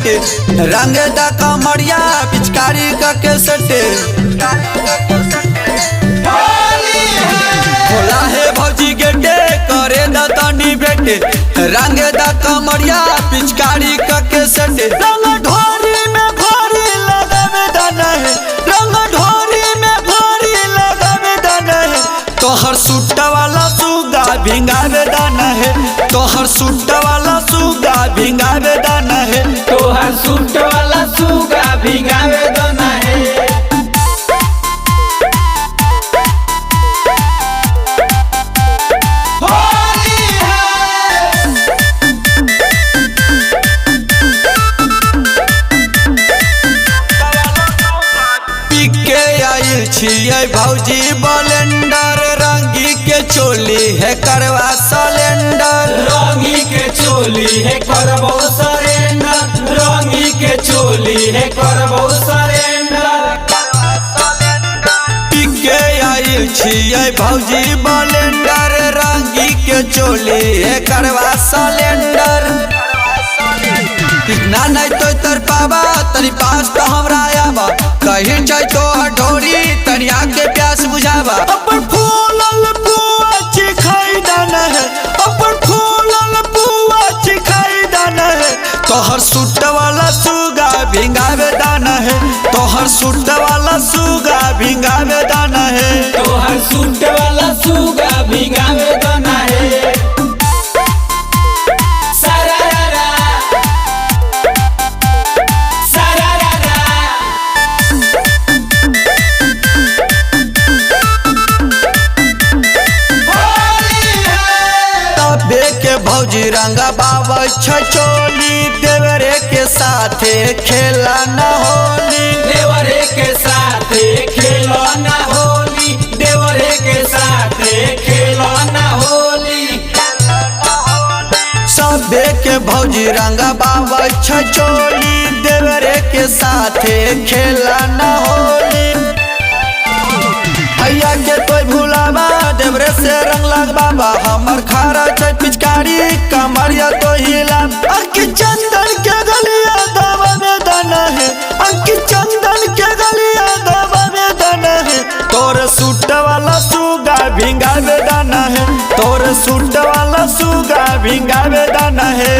बेटे रंग दा कमरिया पिचकारी के सटे खोला है भौजी गेटे करे दा तनी बेटे रंग दा कमरिया पिचकारी के सटे रंग ढोरी में भोरी लगावे दाना है रंग ढोरी में भोरी लगावे दाना है तोहर सूट वाला सुगा भिंगावे दाना है तोहर सूट वाला सुगा भिंगावे दाना है तोहर सूट वाला सुगा भिंगावे दाना है। भौजी बलेंडर रंगी के चोली है करवा सलेंडर रंगी के चोली है करबो सरेंडर रंगी के चोली है करबो सरेंडर पिके आइल छियै भौजी बलेंडर रंगी के चोली है करवा सलेंडर ना नहीं तो तर पावा तनी पास तो हमरा आवा कहीं जाय तो ढोरी तनिया के प्यास बुझावा अपन फूलल पुआ चिखाई दाना है अपन फूलल पुआ चिखाई दाना है तोहर सूट वाला सुगा भिंगावे दाना है तोहर सूट वाला सुगा भिंगावे दाना है तोहर सूट वाला सुगा भिंगावे दाना है। के भौजी रंगा बाबा छचोली देवरे के साथे खेला न होली देवरे के साथे खेला न होली देवरे के साथे खेला न होली सबे के भौजी रंगा बाबा छचोली देवरे के साथे खेला न होली भैया के कोई भूलावा देवरे से रंग लग बाबा हमर खारा छै पिचकारी कमरिया तो हिला अंकित चंदन के गलिया दबा में दाना है अंकित चंदन के गलिया दबा में दाना है तोर सूट वाला सुगा भिंगावे दाना है तोर सूट वाला सुगा भिंगावे दाना है।